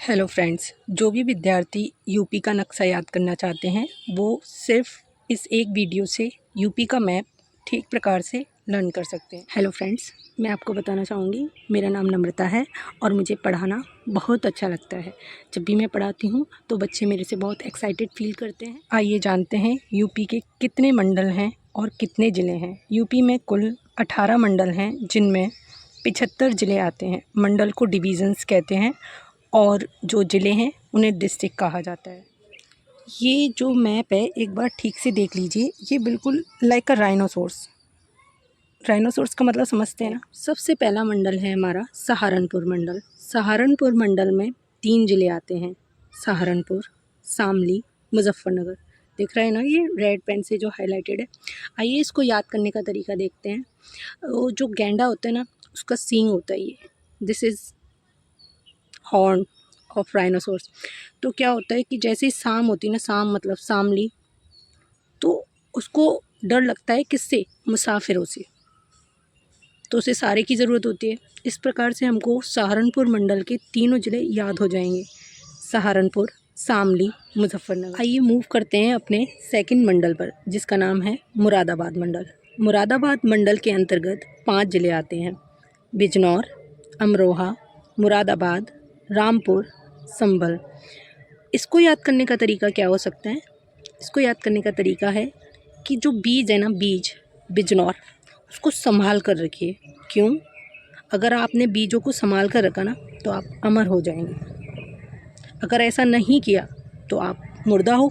Hello friends, जो भी विद्यार्थी यूपी का नक्शा याद करना चाहते हैं वो सिर्फ इस एक वीडियो से यूपी का मैप ठीक प्रकार से लर्न कर सकते हैं। हेलो फ्रेंड्स, मैं आपको बताना चाहूँगी, मेरा नाम नम्रता है और मुझे पढ़ाना बहुत अच्छा लगता है। जब भी मैं पढ़ाती हूँ तो बच्चे मेरे से बहुत एक्साइटेड फील करते हैं। आइए जानते हैं यूपी के कितने मंडल हैं और कितने ज़िले हैं। यूपी में कुल 18 मंडल हैं जिनमें 75 ज़िले आते हैं। मंडल को डिवीज़न्स कहते हैं और जो ज़िले हैं उन्हें डिस्ट्रिक्ट कहा जाता है। ये जो मैप है एक बार ठीक से देख लीजिए, ये बिल्कुल लाइक अ राइनोसोर्स। राइनोसोर्स का मतलब समझते हैं ना। सबसे पहला मंडल है हमारा सहारनपुर मंडल। सहारनपुर मंडल में 3 ज़िले आते हैं, सहारनपुर, शामली, मुजफ्फरनगर। दिख रहा है ना ये रेड पेन से जो हाईलाइटेड है। आइए इसको याद करने का तरीका देखते हैं। वो जो गैंडा होता है ना, उसका सींग होता है ये, this is horn of rhinoceros. तो क्या होता है कि जैसे ही शाम होती है ना, शाम मतलब शामली, तो उसको डर लगता है किससे? मुसाफिरों से। तो उसे सारे की ज़रूरत होती है। इस प्रकार से हमको सहारनपुर मंडल के तीनों ज़िले याद हो जाएंगे, सहारनपुर, शामली, मुजफ्फरनगर। आइए मूव करते हैं अपने सेकंड मंडल पर, जिसका नाम है मुरादाबाद मंडल। मुरादाबाद मंडल के अंतर्गत 5 ज़िले आते हैं, बिजनौर, अमरोहा, मुरादाबाद, रामपुर, संभल। इसको याद करने का तरीका क्या हो सकता है? इसको याद करने का तरीका है कि जो बीज है ना, बीज बिजनौर, उसको संभाल कर रखिए। क्यों? अगर आपने बीजों को संभाल कर रखा ना तो आप अमर हो जाएंगे। अगर ऐसा नहीं किया तो आप मुर्दा हो।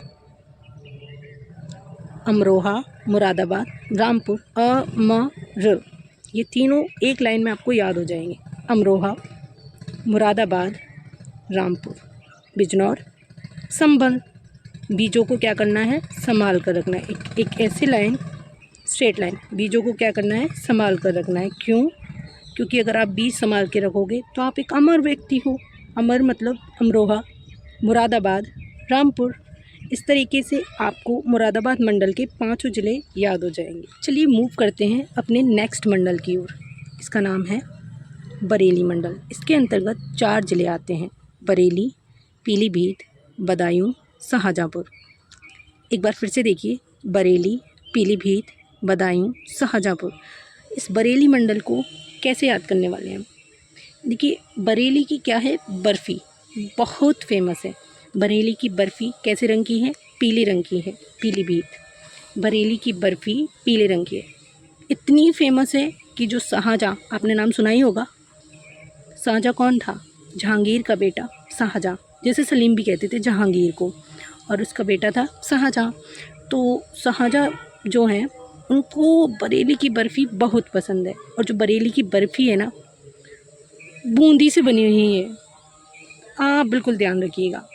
अमरोहा, मुरादाबाद, रामपुर, अमर, ये तीनों एक लाइन में आपको याद हो जाएंगे। अमरोहा, मुरादाबाद, रामपुर, बिजनौर, संभल। बीजों को क्या करना है? संभाल कर रखना है। एक ऐसी लाइन, स्ट्रेट लाइन, बीजों को क्या करना है? संभाल कर रखना है। क्यों? क्योंकि अगर आप बीज संभाल के रखोगे तो आप एक अमर व्यक्ति हो। अमर मतलब अमरोहा, मुरादाबाद, रामपुर। इस तरीके से आपको मुरादाबाद मंडल के 5 ज़िले याद हो जाएंगे। चलिए मूव करते हैं अपने नेक्स्ट मंडल की ओर। इसका नाम है बरेली मंडल। इसके अंतर्गत 4 ज़िले आते हैं, बरेली, पीलीभीत, बदायूं, शाहजहाँपुर। एक बार फिर से देखिए, बरेली, पीलीभीत, बदायूं, शाहजहाँपुर। इस बरेली मंडल को कैसे याद करने वाले हैं? देखिए, बरेली की क्या है? बर्फ़ी बहुत फेमस है। बरेली की बर्फ़ी कैसे रंग की है? पीले रंग की है। पीलीभीत, बरेली की बर्फ़ी पीले रंग की है। इतनी फेमस है कि जो शाहजहाँ, आपने नाम सुना ही होगा। शाहजहाँ कौन था? जहांगीर का बेटा शाहजहाँ। जैसे सलीम भी कहते थे जहांगीर को, और उसका बेटा था शाहजहाँ। तो शाहजहाँ जो हैं उनको बरेली की बर्फ़ी बहुत पसंद है। और जो बरेली की बर्फ़ी है ना, बूंदी से बनी हुई है। आप बिल्कुल ध्यान रखिएगा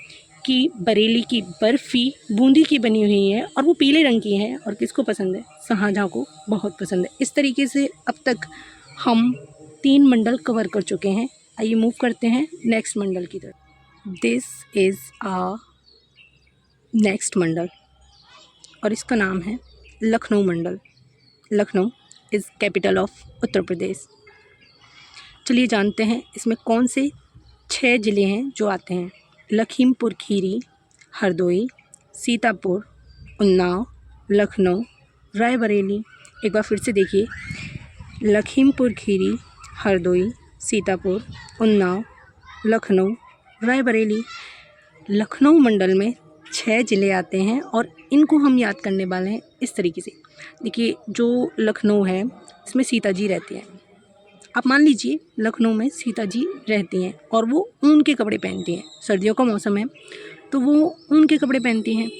कि बरेली की बर्फ़ी बूंदी की बनी हुई है और वो पीले रंग की है। और किसको पसंद है? शाहजहाँ को बहुत पसंद है। इस तरीके से अब तक हम 3 मंडल कवर कर चुके हैं। आइए मूव करते हैं नेक्स्ट मंडल की तरफ। दिस इज़ आ नेक्स्ट मंडल और इसका नाम है लखनऊ मंडल। Lucknow is capital of Uttar Pradesh. चलिए जानते हैं इसमें कौन से 6 ज़िले हैं जो आते हैं। लखीमपुर खीरी, हरदोई, सीतापुर, उन्नाव, लखनऊ, रायबरेली। एक बार फिर से देखिए, लखीमपुर खीरी, हरदोई, सीतापुर, उन्नाव, लखनऊ, रायबरेली। लखनऊ मंडल में 6 ज़िले आते हैं और इनको हम याद करने वाले हैं इस तरीके से। देखिए, जो लखनऊ है इसमें सीता जी रहती हैं। आप मान लीजिए लखनऊ में सीता जी रहती हैं और वो ऊन के कपड़े पहनती हैं। सर्दियों का मौसम है तो वो ऊन के कपड़े पहनती हैं।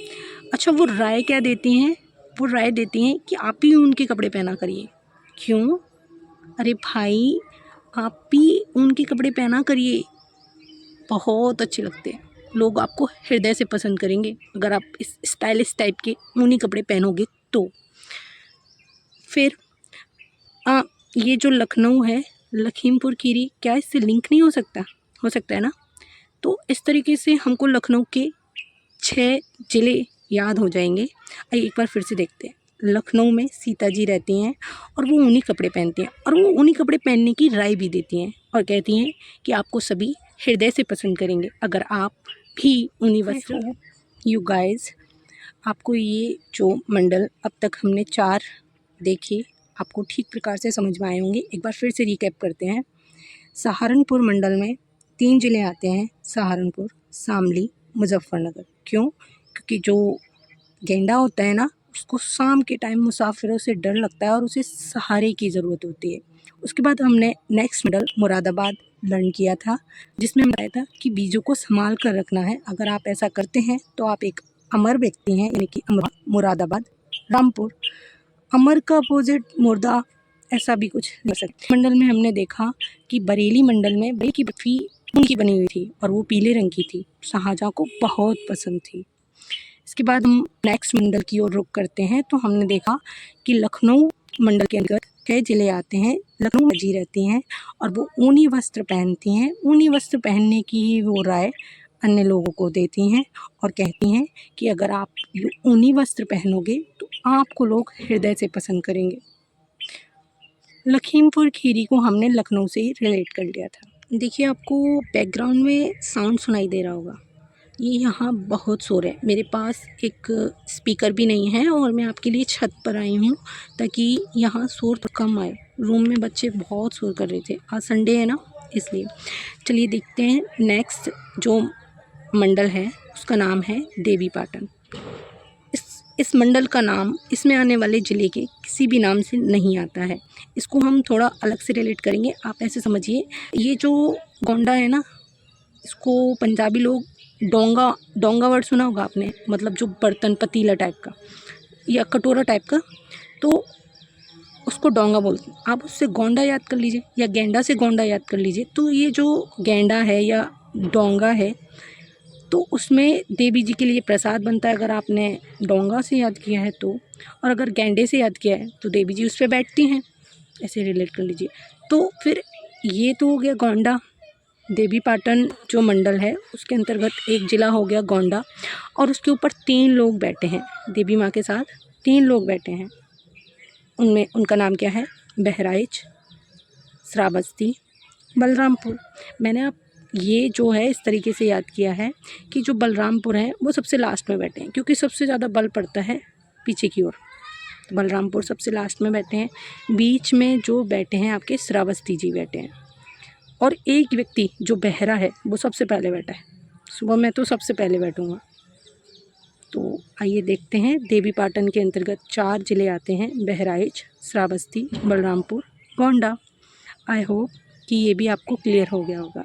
अच्छा, वो राय क्या देती हैं? वो राय देती हैं कि आप ही ऊन के कपड़े पहना करिए। क्यों? अरे भाई, आप भी ऊन के कपड़े पहना करिए, बहुत अच्छे लगते हैं। लोग आपको हृदय से पसंद करेंगे अगर आप इस स्टाइलिश टाइप के ऊनी कपड़े पहनोगे तो। फिर ये जो लखनऊ है, लखीमपुर खीरी, क्या इससे लिंक नहीं हो सकता? हो सकता है ना। तो इस तरीके से हमको लखनऊ के 6 ज़िले याद हो जाएंगे। आइए एक बार फिर से देखते हैं। लखनऊ में सीता जी रहती हैं और वो ऊनी कपड़े पहनती हैं और वो ऊनी कपड़े पहनने की राय भी देती हैं और कहती हैं कि आपको सभी हृदय से पसंद करेंगे। अगर आप भी ऊनी वस्त्र, यू गाइस, आपको ये जो मंडल अब तक हमने 4 देखे आपको ठीक प्रकार से समझ में आए होंगे। एक बार फिर से रिकैप करते हैं। सहारनपुर मंडल में 3 ज़िले आते हैं, सहारनपुर, शामली, मुजफ्फरनगर। क्यों? क्योंकि जो गेंडा होता है ना, उसको शाम के टाइम मुसाफिरों से डर लगता है और उसे सहारे की ज़रूरत होती है। उसके बाद हमने नेक्स्ट मंडल मुरादाबाद लर्न किया था, जिसमें बताया था कि बीजों को संभाल कर रखना है। अगर आप ऐसा करते हैं तो आप एक अमर व्यक्ति हैं, यानी कि अमर। मुरादाबाद, रामपुर, अमर का अपोजिट मुर्दा, ऐसा भी कुछ हो सकता है। मंडल में हमने देखा कि बरेली मंडल में बरेली की बर्फी उनकी बनी हुई थी और वो पीले रंग की थी, शाहजहाँ को बहुत पसंद थी। इसके बाद हम नेक्स्ट मंडल की ओर रुख करते हैं तो हमने देखा कि लखनऊ मंडल के अंतर्गत 6 ज़िले आते हैं। लखनऊ में जी रहती हैं और वो ऊनी वस्त्र पहनती हैं। ऊनी वस्त्र पहनने की ही वो राय अन्य लोगों को देती हैं और कहती हैं कि अगर आप ऊनी वस्त्र पहनोगे तो आपको लोग हृदय से पसंद करेंगे। लखीमपुर खीरी को हमने लखनऊ से ही रिलेट कर लिया था। देखिए, आपको बैकग्राउंड में साउंड सुनाई दे रहा होगा, ये यहाँ बहुत शोर है। मेरे पास एक स्पीकर भी नहीं है और मैं आपके लिए छत पर आई हूँ ताकि यहाँ शोर तो कम आए। रूम में बच्चे बहुत शोर कर रहे थे, आज संडे है ना, इसलिए। चलिए देखते हैं नेक्स्ट जो मंडल है उसका नाम है देवीपाटन। इस मंडल का नाम इसमें आने वाले ज़िले के किसी भी नाम से नहीं आता है। इसको हम थोड़ा अलग से रिलेट करेंगे। आप ऐसे समझिए, ये जो गोंडा है ना, इसको पंजाबी लोग डोंगा वर्ड सुना होगा आपने, मतलब जो बर्तन, पतीला टाइप का या कटोरा टाइप का, तो उसको डोंगा बोलते हैं। आप उससे गोंडा याद कर लीजिए या गेंडा से गोंडा याद कर लीजिए। तो ये जो गेंडा है या डोंगा है, तो उसमें देवी जी के लिए प्रसाद बनता है अगर आपने डोंगा से याद किया है तो, और अगर गेंडे से याद किया है तो देवी जी उस पर बैठती हैं, ऐसे रिलेट कर लीजिए। तो फिर ये तो हो गया गोंडा। देवीपाटन जो मंडल है उसके अंतर्गत एक ज़िला हो गया गोंडा और उसके ऊपर 3 लोग बैठे हैं, देवी माँ के साथ 3 लोग बैठे हैं। उनमें उनका नाम क्या है? बहराइच, श्रावस्ती, बलरामपुर। मैंने आप ये जो है इस तरीके से याद किया है कि जो बलरामपुर हैं वो सबसे लास्ट में बैठे हैं, क्योंकि सबसे ज़्यादा बल पड़ता है पीछे की ओर। तो बलरामपुर सबसे लास्ट में बैठे हैं। बीच में जो बैठे हैं आपके श्रावस्ती जी बैठे हैं और एक व्यक्ति जो बहरा है वो सबसे पहले बैठा है। सुबह मैं तो सबसे पहले बैठूँगा। तो आइए देखते हैं, देवीपाटन के अंतर्गत 4 ज़िले आते हैं, बहराइच, श्रावस्ती, बलरामपुर, गोंडा। आई होप कि ये भी आपको क्लियर हो गया होगा।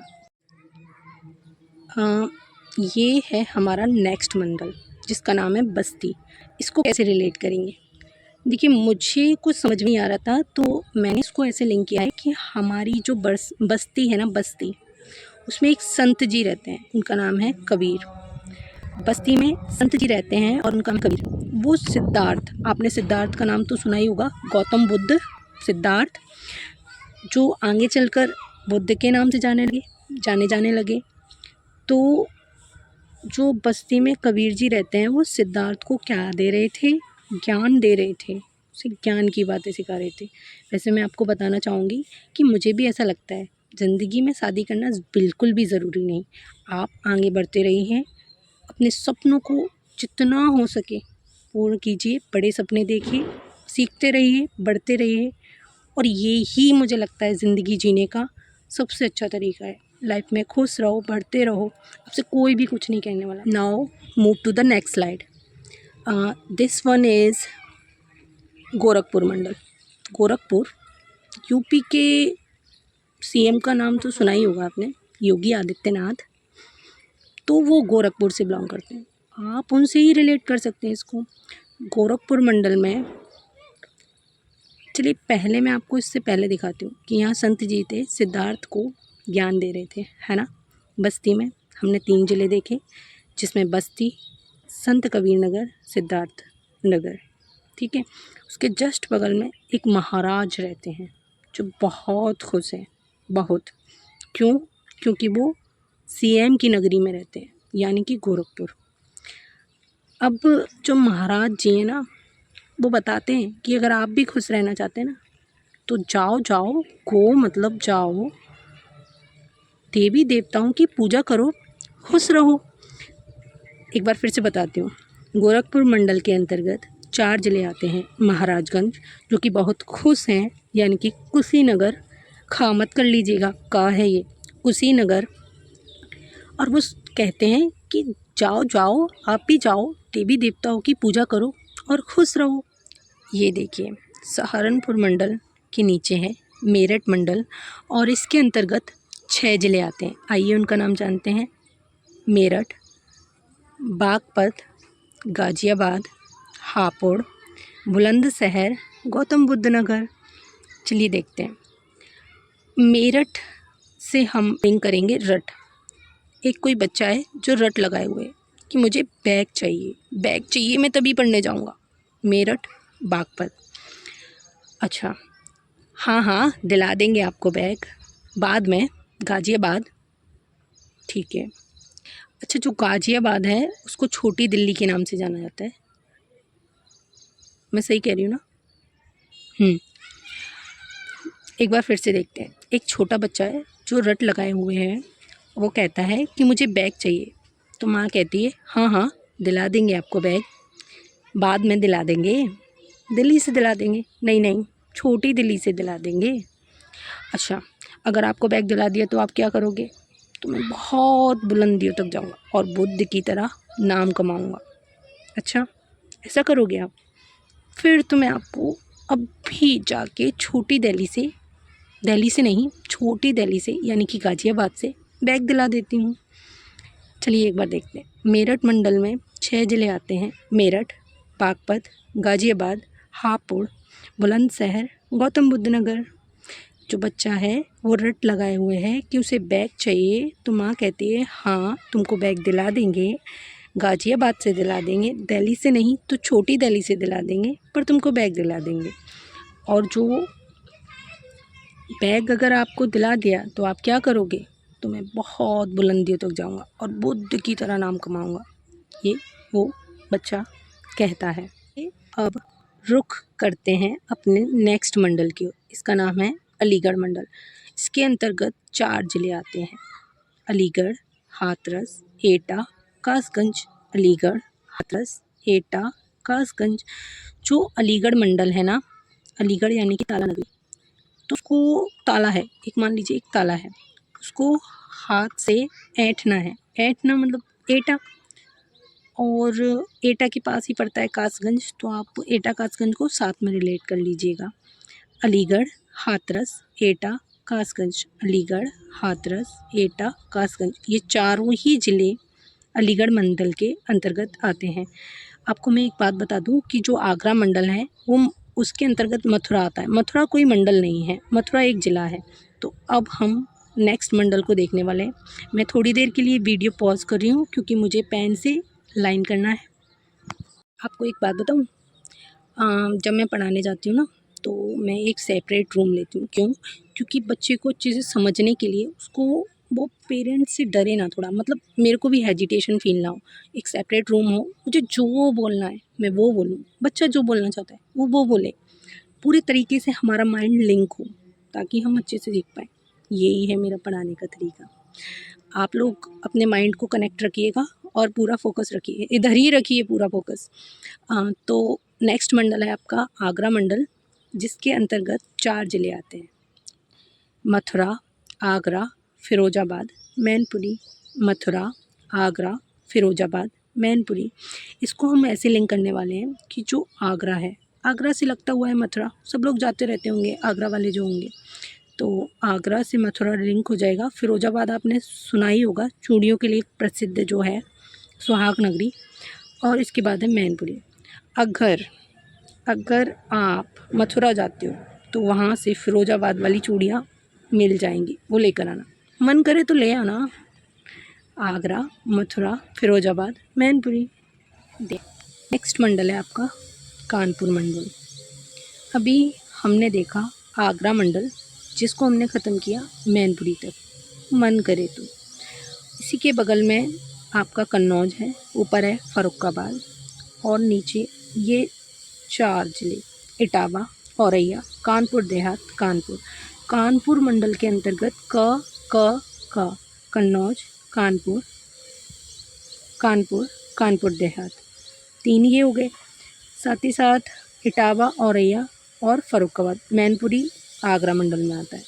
ये है हमारा नेक्स्ट मंडल जिसका नाम है बस्ती। इसको कैसे रिलेट करेंगे? देखिए, मुझे कुछ समझ नहीं आ रहा था तो मैंने इसको ऐसे लिंक किया है कि हमारी जो बस्ती है ना, बस्ती, उसमें एक संत जी रहते हैं, उनका नाम है कबीर। बस्ती में संत जी रहते हैं और उनका नाम कबीर। वो सिद्धार्थ, आपने सिद्धार्थ का नाम तो सुना ही होगा, गौतम बुद्ध, सिद्धार्थ, जो आगे चलकर बुद्ध के नाम से जाने लगे। तो जो बस्ती में कबीर जी रहते हैं वो सिद्धार्थ को क्या दे रहे थे? ज्ञान दे रहे थे, उसे ज्ञान की बातें सिखा रहे थे। वैसे मैं आपको बताना चाहूँगी कि मुझे भी ऐसा लगता है, ज़िंदगी में शादी करना बिल्कुल भी ज़रूरी नहीं। आप आगे बढ़ते रहिए, अपने सपनों को जितना हो सके पूर्ण कीजिए, बड़े सपने देखिए, सीखते रहिए, बढ़ते रहिए, और ये ही मुझे लगता है ज़िंदगी जीने का सबसे अच्छा तरीका है। लाइफ में खुश रहो, बढ़ते रहो, आपसे कोई भी कुछ नहीं कहने वाला। Now move to the next slide. This one is Gorakhpur mandal. Gorakhpur UP के सीएम का नाम तो सुना ही होगा आपने, योगी आदित्यनाथ। तो वो गोरखपुर से बिलोंग करते हैं, आप उनसे ही रिलेट कर सकते हैं इसको। गोरखपुर मंडल में, चलिए पहले मैं आपको इससे पहले दिखाती हूँ कि यहाँ संत जी थे, सिद्धार्थ को ज्ञान दे रहे थे, है ना। बस्ती में हमने 3 ज़िले देखे, जिसमें बस्ती, संत कबीर नगर, सिद्धार्थ नगर, ठीक है। उसके जस्ट बगल में एक महाराज रहते हैं जो बहुत खुश हैं, बहुत। क्यों? क्योंकि वो सीएम की नगरी में रहते हैं, यानी कि गोरखपुर। अब जो महाराज जी हैं ना, वो बताते हैं कि अगर आप भी खुश रहना चाहते हैं ना, तो जाओ, गो मतलब जाओ देवी देवताओं की पूजा करो, खुश रहो। एक बार फिर से बताती हूँ। गोरखपुर मंडल के अंतर्गत 4 ज़िले आते हैं। महाराजगंज जो कि बहुत खुश हैं, यानी कि कुशीनगर, खा मत कर लीजिएगा, का है ये, कुशीनगर। और वो कहते हैं कि जाओ जाओ, आप भी जाओ, देवी देवताओं की पूजा करो और खुश रहो। ये देखिए, सहारनपुर मंडल के नीचे है मेरठ मंडल, और इसके अंतर्गत 6 ज़िले आते हैं। आइए उनका नाम जानते हैं। मेरठ, बागपत, गाज़ियाबाद, हापुड़, बुलंदशहर, गौतम बुद्ध नगर। चलिए देखते हैं। मेरठ से हम लिंक करेंगे रट। एक कोई बच्चा है जो रट लगाए हुए है कि मुझे बैग चाहिए, बैग चाहिए, मैं तभी पढ़ने जाऊंगा। मेरठ, बागपत। अच्छा, हाँ हाँ, दिला देंगे आपको बैग बाद में। गाज़ियाबाद, ठीक है। अच्छा, जो गाज़ियाबाद है उसको छोटी दिल्ली के नाम से जाना जाता है। मैं सही कह रही हूँ ना? एक बार फिर से देखते हैं। एक छोटा बच्चा है जो रट लगाए हुए हैं, वो कहता है कि मुझे बैग चाहिए। तो माँ कहती है हाँ हाँ, दिला देंगे आपको बैग, बाद में दिला देंगे, दिल्ली से दिला देंगे। नहीं नहीं, छोटी दिल्ली से दिला देंगे। अच्छा, अगर आपको बैग दिला दिया तो आप क्या करोगे? तो मैं बहुत बुलंदियों तक जाऊँगा और बुद्ध की तरह नाम कमाऊँगा। अच्छा, ऐसा करोगे आप? फिर तो मैं आपको अभी जाके छोटी दिल्ली से नहीं, छोटी दिल्ली से यानी कि गाज़ियाबाद से बैग दिला देती हूँ। चलिए एक बार देखते हैं। मेरठ मंडल में 6 ज़िले आते हैं। मेरठ, बागपत, गाज़ियाबाद, हापुड़, बुलंदशहर, गौतम बुद्ध नगर। जो बच्चा है वो रट लगाए हुए है कि उसे बैग चाहिए, तो माँ कहती है हाँ, तुमको बैग दिला देंगे, गाज़ियाबाद से दिला देंगे, दिल्ली से नहीं तो छोटी दिल्ली से दिला देंगे, पर तुमको बैग दिला देंगे। और जो बैग अगर आपको दिला दिया तो आप क्या करोगे? तो मैं बहुत बुलंदियों तक जाऊंगा और बुद्ध की तरह नाम कमाऊंगा। ये वो बच्चा कहता है। अब रुख करते हैं अपने नेक्स्ट मंडल की ओर। इसका नाम है अलीगढ़ मंडल। इसके अंतर्गत 4 ज़िले आते हैं। अलीगढ़, हाथरस, एटा, कासगंज। अलीगढ़, हाथरस, एटा, कासगंज। जो अलीगढ़ मंडल है ना, अलीगढ़ यानी कि ताला नगरी, तो उसको ताला है, एक मान लीजिए एक ताला है, उसको हाथ से ऐंठना है। ऐंठना मतलब एटा, और एटा के पास ही पड़ता है कासगंज, तो आप एटा कासगंज को साथ में रिलेट कर लीजिएगा। अलीगढ़, हाथरस, एटा, कासगंज। अलीगढ़, हाथरस, एटा, कासगंज, ये चारों ही ज़िले अलीगढ़ मंडल के अंतर्गत आते हैं। आपको मैं एक बात बता दूं कि जो आगरा मंडल है वो उसके अंतर्गत मथुरा आता है। मथुरा कोई मंडल नहीं है, मथुरा एक ज़िला है। तो अब हम नेक्स्ट मंडल को देखने वाले हैं। मैं थोड़ी देर के लिए वीडियो पॉज कर रही हूँ क्योंकि मुझे पेन से लाइन करना है। आपको एक बात बताऊँ, जब मैं पढ़ाने जाती हूँ ना, तो मैं एक सेपरेट रूम लेती हूँ। क्यों? क्योंकि बच्चे को अच्छे से समझने के लिए उसको वो पेरेंट्स से डरे ना थोड़ा, मतलब मेरे को भी हेजिटेशन फील ना हो। एक सेपरेट रूम हो, मुझे जो बोलना है मैं वो बोलूँ, बच्चा जो बोलना चाहता है वो बोले। पूरे तरीके से हमारा माइंड लिंक हो ताकि हम अच्छे से सीख पाएँ। यही है मेरा पढ़ाने का तरीका। आप लोग अपने माइंड को कनेक्ट रखिएगा और पूरा फोकस रखिए, इधर ही रखिए पूरा फोकस। तो नेक्स्ट मंडल है आपका आगरा मंडल, जिसके अंतर्गत 4 ज़िले आते हैं। मथुरा, आगरा, फिरोजाबाद, मैनपुरी। मथुरा, आगरा, फिरोजाबाद, मैनपुरी। इसको हम ऐसे लिंक करने वाले हैं कि जो आगरा है, आगरा से लगता हुआ है मथुरा, सब लोग जाते रहते होंगे आगरा वाले जो होंगे, तो आगरा से मथुरा लिंक हो जाएगा। फिरोजाबाद आपने सुना ही होगा, चूड़ियों के लिए प्रसिद्ध जो है, सुहाग नगरी। और इसके बाद है मैनपुरी। अगर आप मथुरा जाते हो तो वहाँ से फिरोजाबाद वाली चूड़ियाँ मिल जाएंगी, वो लेकर आना, मन करे तो ले आना। आगरा, मथुरा, फिरोजाबाद, मैनपुरी। नेक्स्ट मंडल है आपका कानपुर मंडल। अभी हमने देखा आगरा मंडल, जिसको हमने ख़त्म किया मैनपुरी तक, मन करे तो। इसी के बगल में आपका कन्नौज है, ऊपर है फर्रुखाबाद, और नीचे ये 4 ज़िले इटावा, औरैया, कानपुर देहात, कानपुर। कानपुर मंडल के अंतर्गत क कन्नौज, कानपुर, कानपुर, कानपुर देहात, 3 ये हो गए। साथ ही साथ इटावा, औरैया और फ़र्रुखाबाद, मैनपुरी आगरा मंडल में आता है।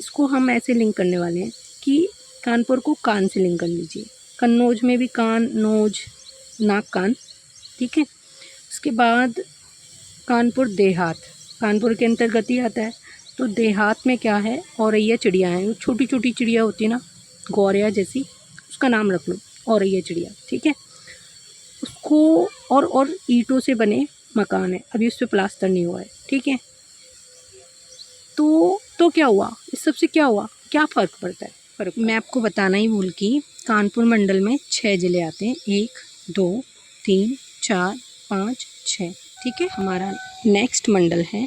इसको हम ऐसे लिंक करने वाले हैं कि कानपुर को कान से लिंक कर लीजिए। कन्नौज में भी कान, नोज, नाक, कान, ठीक है। उसके बाद कानपुर देहात, कानपुर के अंतर्गत ही आता है। तो देहात में क्या है, औरैया चिड़िया है, छोटी छोटी चिड़िया होती है ना, गौरैया जैसी, उसका नाम रख लो औरैया चिड़िया, ठीक है। उसको और ईंटों से बने मकान है, अभी उस पर प्लास्टर नहीं हुआ है, ठीक है। तो क्या हुआ, इस सबसे क्या हुआ, क्या फ़र्क पड़ता है? फ़र्क मैं आपको बताना ही भूल गई। कानपुर मंडल में 6 ज़िले आते हैं, 1, 2, 3, 4, 5, 6, ठीक है। हमारा नेक्स्ट मंडल है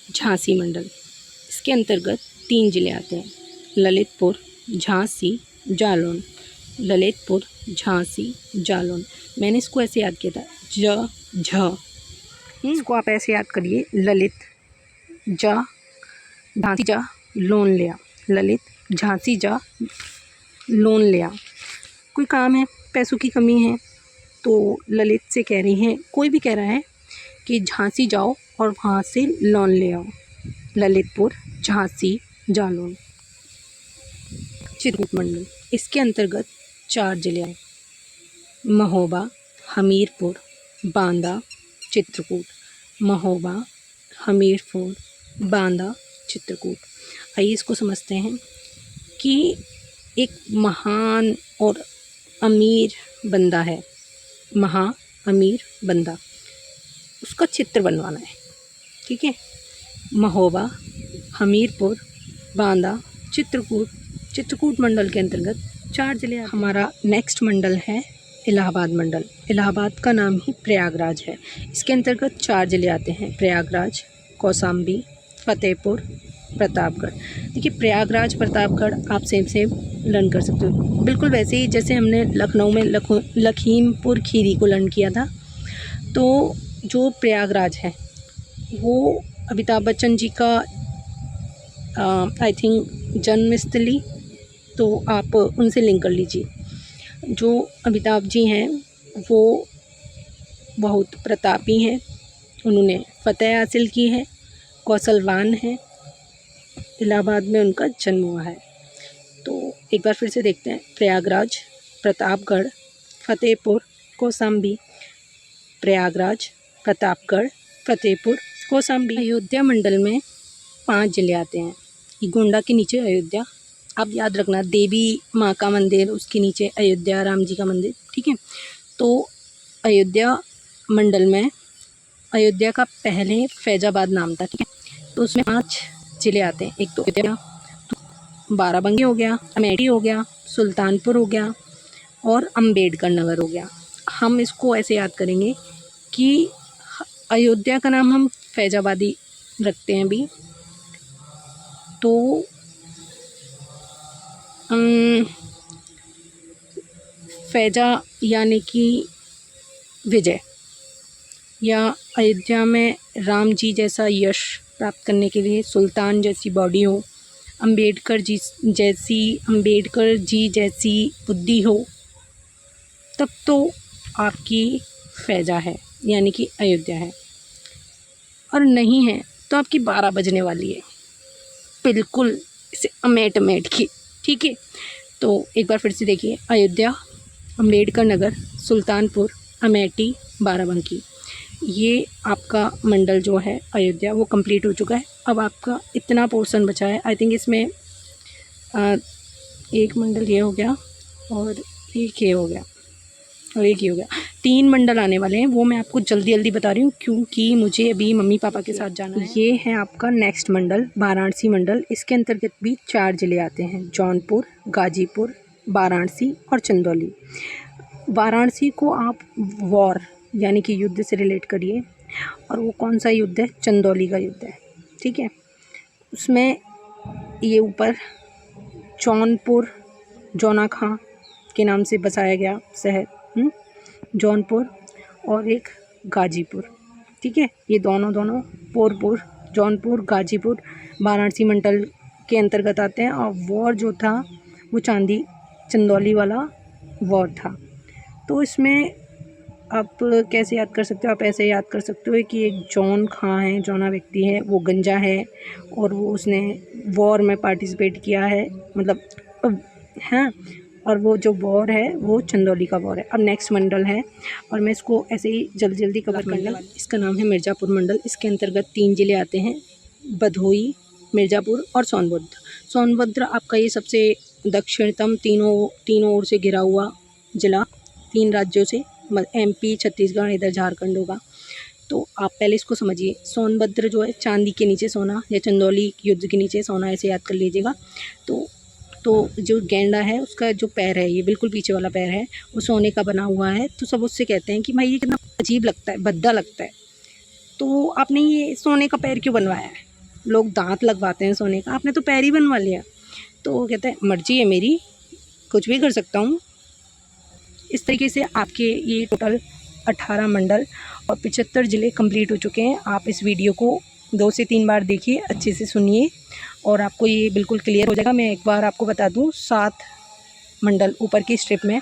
झांसी मंडल। इसके अंतर्गत 3 ज़िले आते हैं, ललितपुर, झांसी, जालौन, ललितपुर, झांसी, जालौन। मैंने इसको ऐसे याद किया था, झ, इसको आप ऐसे याद करिए, ललित, झांसी, लोन लिया, ललित, झांसी, लोन लिया। कोई काम है, पैसों की कमी है, तो ललित से कह रही हैं, कोई भी कह रहा है कि झांसी जाओ और वहाँ से लोन ले आओ, ललितपुर, झांसी, जालौन। चित्रकूट मंडल, इसके अंतर्गत 4 ज़िले हैं, महोबा, हमीरपुर, बांदा, चित्रकूट, महोबा, हमीरपुर, बांदा, चित्रकूट। आइए इसको समझते हैं कि एक महान और अमीर बंदा है, अमीर बंदा, उसका चित्र बनवाना है, ठीक है। महोबा, हमीरपुर, बांदा, चित्रकूट मंडल के अंतर्गत 4 ज़िले। हमारा नेक्स्ट मंडल है इलाहाबाद मंडल। इलाहाबाद का नाम ही प्रयागराज है। इसके अंतर्गत 4 ज़िले आते हैं, प्रयागराज, कौसाम्बी, फतेहपुर, प्रतापगढ़। देखिए प्रयागराज, प्रतापगढ़ आप सेम लर्न कर सकते हो, बिल्कुल वैसे ही जैसे हमने लखनऊ में लखीमपुर खीरी को लर्न किया था। तो जो प्रयागराज है वो अमिताभ बच्चन जी का आई थिंक जन्मस्थली, तो आप उनसे लिंक कर लीजिए। जो अमिताभ जी हैं वो बहुत प्रतापी हैं, उन्होंने फतेह हासिल की है, कौशलवान हैं, इलाहाबाद में उनका जन्म हुआ है। तो एक बार फिर से देखते हैं, प्रयागराज, प्रतापगढ़, फतेहपुर, कौसाम्बी, प्रयागराज, प्रतापगढ़, फतेहपुर, कौसाम्बी। अयोध्या मंडल में 5 ज़िले आते हैं, ये गोंडा के नीचे अयोध्या, आप याद रखना, देवी माँ का मंदिर, उसके नीचे अयोध्या, राम जी का मंदिर, ठीक है। तो अयोध्या मंडल में, अयोध्या का पहले फैजाबाद नाम था, ठीक है। तो उसमें 5 ज़िले आते हैं, एक तो अयोध्या, बाराबंकी हो गया, अमेठी हो गया, सुल्तानपुर हो गया और अम्बेडकर नगर हो गया। हम इसको ऐसे याद करेंगे कि अयोध्या का नाम हम फैजाबादी रखते हैं अभी, तो फैजा यानी कि विजय, या अयोध्या में राम जी जैसा यश प्राप्त करने के लिए सुल्तान जैसी बॉडी हो, अम्बेडकर जी जैसी बुद्धि हो, तब तो आपकी फैजा है, यानी कि अयोध्या है। और नहीं है तो आपकी 12 बजने वाली है, बिल्कुल इसे अमेट की, ठीक है। तो एक बार फिर से देखिए, अयोध्या, अम्बेडकर नगर, सुल्तानपुर, अमेठी, बाराबंकी, ये आपका मंडल जो है अयोध्या वो कंप्लीट हो चुका है। अब आपका इतना पोर्शन बचा है, आई थिंक इसमें एक मंडल ये हो गया और एक ये हो गया और एक ये हो गया, 3 मंडल आने वाले हैं, वो मैं आपको जल्दी बता रही हूँ क्योंकि मुझे अभी मम्मी पापा के साथ जाना है। ये है आपका नेक्स्ट मंडल, वाराणसी मंडल। इसके अंतर्गत भी 4 ज़िले आते हैं, जौनपुर, गाजीपुर, वाराणसी और चंदौली। वाराणसी को आप वॉर यानी कि युद्ध से रिलेट करिए, और वो कौन सा युद्ध है, चंदौली का युद्ध है, ठीक है। उसमें ये ऊपर जौनपुर, जौना खां के नाम से बसाया गया शहर, जौनपुर, और एक गाजीपुर, ठीक है। ये दोनों पोरपुर, जौनपुर, गाजीपुर वाराणसी मंडल के अंतर्गत आते हैं। और वॉर जो था वो चांदी चंदौली वाला वॉर था। तो इसमें आप कैसे याद कर सकते हो? आप ऐसे याद कर सकते हो कि एक जॉन खां है, जॉना व्यक्ति है, वो गंजा है और वो उसने वॉर में पार्टिसिपेट किया है, मतलब हाँ। और वो जो वॉर है वो चंदौली का वॉर है। अब नेक्स्ट मंडल है और मैं इसको ऐसे ही जल्दी जल्दी कवर करने वाली। इसका नाम है मिर्ज़ापुर मंडल। इसके अंतर्गत 3 ज़िले आते हैं, भदोही, मिर्ज़ापुर और सोनभद्र। सोनभद्र आपका ये सबसे दक्षिणतम तीनों ओर से घिरा हुआ ज़िला, 3 राज्यों से, MP, छत्तीसगढ़, इधर झारखंड होगा। तो आप पहले इसको समझिए। सोनभद्र जो है चांदी के नीचे सोना, या चंदौली युद्ध के नीचे सोना, ऐसे याद कर लीजिएगा। तो जो गेंडा है उसका जो पैर है, ये बिल्कुल पीछे वाला पैर है, वो सोने का बना हुआ है। तो सब उससे कहते हैं कि भाई ये कितना अजीब लगता है, भद्दा लगता है, तो आपने ये सोने का पैर क्यों बनवाया है? लोग दांत लगवाते हैं सोने का, आपने तो पैर ही बनवा लिया। तो वो कहता है मर्जी है मेरी, कुछ भी कर सकता हूँ। इस तरीके से आपके ये टोटल 18 मंडल और 75 ज़िले कंप्लीट हो चुके हैं। आप इस वीडियो को 2 से 3 बार देखिए, अच्छे से सुनिए और आपको ये बिल्कुल क्लियर हो जाएगा। मैं एक बार आपको बता दूं, 7 मंडल ऊपर की स्ट्रिप में,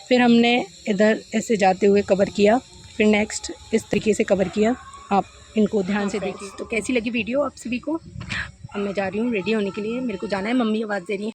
फिर हमने इधर ऐसे जाते हुए कवर किया, फिर नेक्स्ट इस तरीके से कवर किया। आप इनको ध्यान से देखिए। तो कैसी लगी वीडियो आप सभी को? अब मैं जा रही हूँ रेडी होने के लिए, मेरे को जाना है, मम्मी आवाज़ दे रही है।